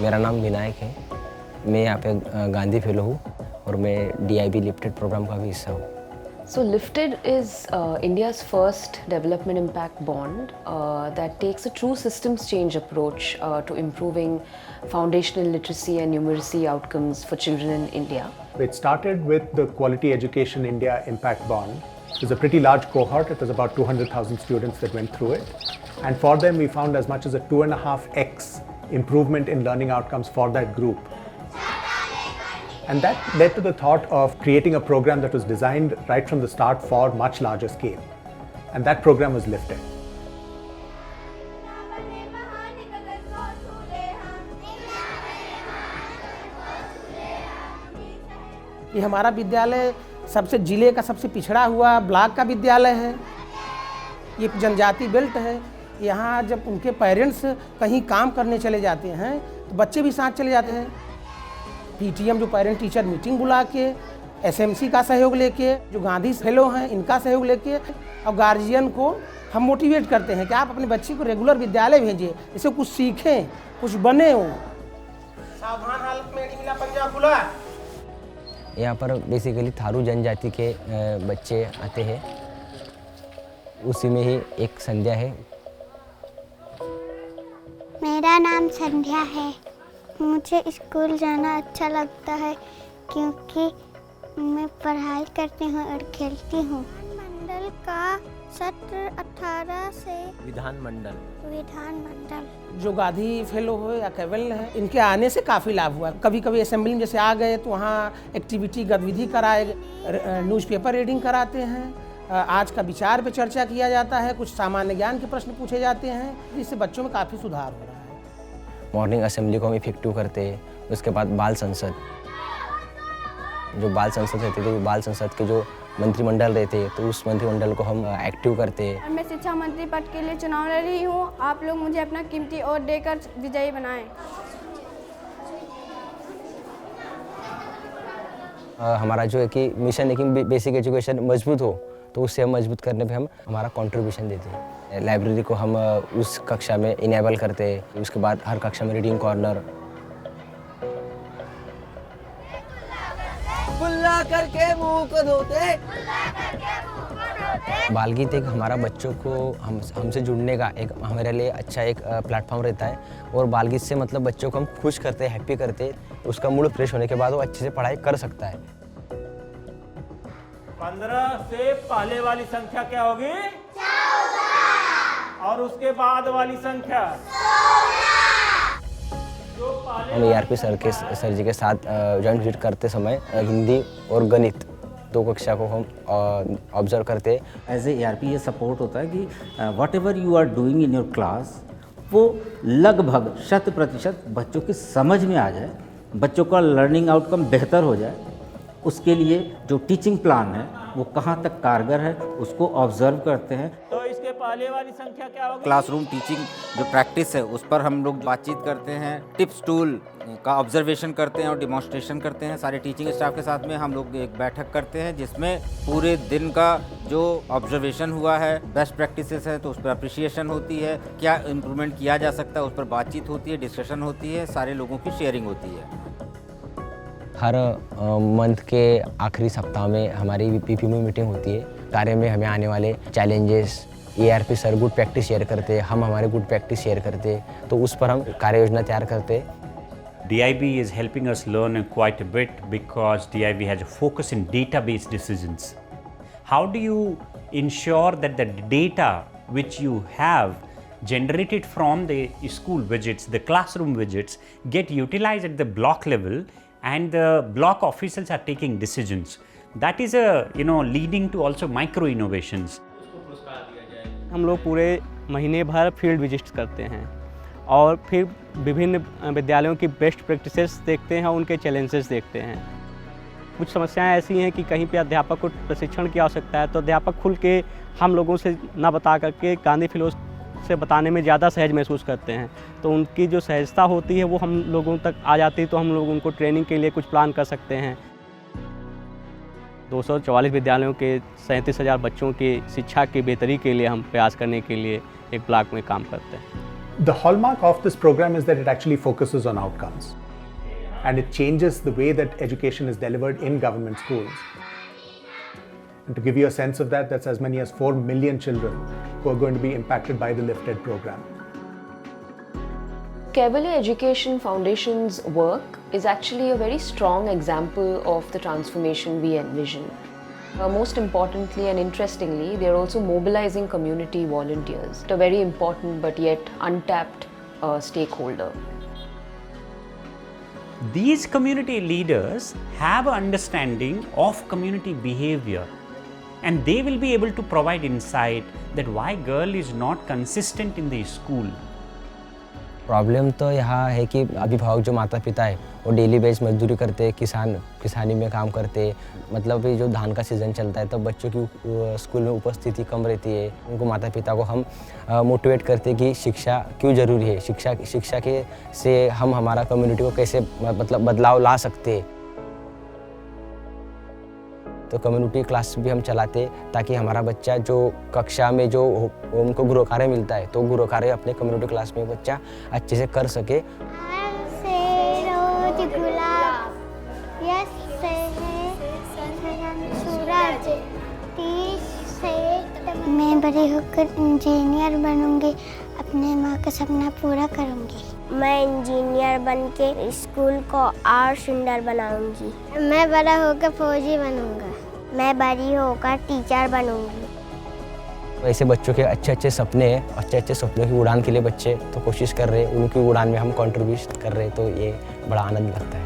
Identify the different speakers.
Speaker 1: मेरा नाम विनायक है। मैं यहाँ पे गांधी फेलो हूँ और मैं DIB लिफ्टेड प्रोग्राम का भी हिस्सा हूँ।
Speaker 2: So Lifted is India's first development impact bond that takes a true systems change approach to improving foundational literacy and numeracy outcomes for children in India.
Speaker 3: It started with the Quality Education India Impact Bond. It was a pretty large cohort. It was about 200,000 students that went through it. And for them, we found as much as a 2.5x improvement in learning outcomes for that group. And that led to the thought of creating a program that was designed right from the start for much larger scale. And that program was Lifted.
Speaker 4: ये हमारा विद्यालय सबसे जिले का सबसे पिछड़ा हुआ block का विद्यालय है। ये जनजाति बेल्ट है। यहाँ जब उनके पेरेंट्स कहीं काम करने चले जाते हैं तो बच्चे भी साथ चले जाते हैं। PTM जो पेरेंट टीचर मीटिंग बुला के, SMC का सहयोग लेके, जो गांधी फेलो हैं इनका सहयोग लेके और गार्जियन को हम मोटिवेट करते हैं कि आप अपने बच्चे को रेगुलर विद्यालय भेजिए, इससे कुछ सीखें, कुछ बने हो। सावधान हालत में एड़ी मिला पंजा खुला।
Speaker 1: यहाँ पर बेसिकली थारू जनजाति के बच्चे आते हैं। उसी में ही एक संध्या है।
Speaker 5: मेरा नाम संध्या है। मुझे स्कूल जाना अच्छा लगता है क्योंकि मैं पढ़ाई करती हूँ और खेलती हूँ। मंडल का सत्र 18 से
Speaker 1: विधानमंडल
Speaker 4: जो गांधी फेलो हो या केवल है, इनके आने से काफ़ी लाभ हुआ। कभी कभी असेंबली में जैसे आ गए तो वहाँ एक्टिविटी गतिविधि कराए, न्यूज़पेपर रीडिंग कराते हैं, आज का विचार पे चर्चा किया जाता है, कुछ सामान्य ज्ञान के प्रश्न पूछे जाते हैं, जिससे बच्चों में काफ़ी सुधार हो रहा है।
Speaker 1: मॉर्निंग असेंबली को हम इफेक्टिव करते हैं। उसके बाद बाल संसद, जो बाल संसद रहते थे, बाल संसद के जो मंत्रिमंडल रहते हैं तो उस मंत्रिमंडल को हम एक्टिव करते हैं।
Speaker 6: मैं शिक्षा मंत्री पद के लिए चुनाव लड़ रही हूँ। आप लोग मुझे अपना कीमती वोट देकर विजयी बनाएं।
Speaker 1: हमारा जो है कि मिशन है कि बेसिक एजुकेशन मजबूत हो, तो उससे हम मजबूत करने पे हम हमारा कंट्रीब्यूशन देते हैं। लाइब्रेरी को हम उस कक्षा में इनेबल करते हैं। उसके बाद हर कक्षा में रीडिंग कॉर्नर।
Speaker 7: कुल्ला करके मुंह को धोते।
Speaker 1: बाल गीत एक हमारा बच्चों को हमसे जुड़ने का एक हमारे लिए अच्छा एक प्लेटफॉर्म रहता है। और बाल गीत से मतलब बच्चों को हम खुश करते हैं, हैप्पी करते हैं। उसका मूड फ्रेश होने के बाद वो अच्छे से पढ़ाई कर सकता है।
Speaker 8: 15 से पहले वाली संख्या क्या होगी? 14। और उसके बाद वाली संख्या? 16।
Speaker 1: हम ERP सर जी के साथ जॉइंट विजिट करते समय हिंदी और गणित 2 कक्षा को हम ऑब्जर्व करते हैं।
Speaker 9: एज ए ERP ये सपोर्ट होता है कि whatever you are doing in your class वो लगभग 100% बच्चों की समझ में आ जाए, बच्चों का लर्निंग आउटकम बेहतर हो जाए। उसके लिए जो टीचिंग प्लान है वो कहाँ तक कारगर है उसको ऑब्जर्व करते हैं।
Speaker 8: तो इसके पहले वाली संख्या क्या होगी?
Speaker 9: क्लासरूम टीचिंग जो प्रैक्टिस है उस पर हम लोग बातचीत करते हैं, टिप्स टूल का ऑब्जर्वेशन करते हैं और डिमॉन्स्ट्रेशन करते हैं। सारे टीचिंग स्टाफ के साथ में हम लोग एक बैठक करते हैं जिसमें पूरे दिन का जो ऑब्जर्वेशन हुआ है, बेस्ट प्रैक्टिसेस है तो उस पर अप्रिशिएशन होती है, क्या इम्प्रूवमेंट किया जा सकता है उस पर बातचीत होती है, डिस्कशन होती है, सारे लोगों की शेयरिंग होती है।
Speaker 1: हर मंथ के आखिरी सप्ताह में हमारी PPM मीटिंग होती है। कार्य में हमें आने वाले challenges, ERP sir good practice share करते हैं, हम हमारे गुड प्रैक्टिस शेयर करते हैं, तो उस पर हम कार्य योजना तैयार करते हैं।
Speaker 10: DIB is helping us learn quite a bit because DIB has a focus in database decisions. How do you ensure that the data which you have generated from the school widgets, the classroom widgets, get utilized at the block level and the block officials are taking decisions? That is leading to also micro innovations.
Speaker 11: हम लोग पूरे महीने भर field visits करते हैं और फिर विभिन्न विद्यालयों की बेस्ट प्रैक्टिसेस देखते हैं और उनके चैलेंजेस देखते हैं। कुछ समस्याएं ऐसी हैं कि कहीं पे अध्यापक को प्रशिक्षण की आवश्यकता है तो अध्यापक खुल के हम लोगों से ना बता करके गांधी फेलो से बताने में ज़्यादा सहज महसूस करते हैं। तो उनकी जो सहजता होती है वो हम लोगों तक आ जाती है तो हम लोग उनको ट्रेनिंग के लिए कुछ प्लान कर सकते हैं। 244 विद्यालयों के 37,000 बच्चों की शिक्षा की बेहतरी के लिए हम प्रयास करने के लिए एक ब्लॉक में काम करते हैं।
Speaker 3: The hallmark of this program is that it actually focuses on outcomes, and it changes the way that education is delivered in government schools. And to give you a sense of that, that's as many as 4 million children who are going to be impacted by the Lifted program.
Speaker 2: Kaivalya Education Foundation's work is actually a very strong example of the transformation we envision. Most importantly and interestingly, they are also mobilizing community volunteers, a very important but yet untapped stakeholder.
Speaker 10: These community leaders have an understanding of community behavior, and they will be able to provide insight that why girl is not consistent in the school.
Speaker 1: Problem तो यहाँ है कि अभिभावक जो माता पिता है वो डेली बेस मजदूरी करते, किसानी में काम करते, मतलब जो धान का सीज़न चलता है तब बच्चों की स्कूल में उपस्थिति कम रहती है। उनको माता पिता को हम मोटिवेट करते हैं कि शिक्षा क्यों ज़रूरी है, शिक्षा के से हम हमारा कम्युनिटी को कैसे मतलब बदलाव ला सकते हैं। तो कम्युनिटी क्लास भी हम चलाते ताकि हमारा बच्चा जो कक्षा में जो उनको गुरु कार्य मिलता है तो गुरु कार्य अपने कम्युनिटी क्लास में बच्चा अच्छे से कर सके।
Speaker 5: से रोज गुलाब, यस से सूरज, तीस से मैं बड़ी होकर इंजीनियर बनूंगी, अपने माँ का सपना पूरा करूंगी।
Speaker 12: मैं इंजीनियर बनके स्कूल को और सुंदर बनाऊंगी।
Speaker 5: मैं बड़ा होकर फौजी बनूंगा।
Speaker 12: मैं बड़ी होकर टीचर बनूंगी।
Speaker 1: ऐसे बच्चों के अच्छे सपनों की उड़ान के लिए बच्चे तो कोशिश कर रहे हैं, उनकी उड़ान में हम कंट्रीब्यूट कर रहे हैं, तो ये बड़ा आनंद लगता है।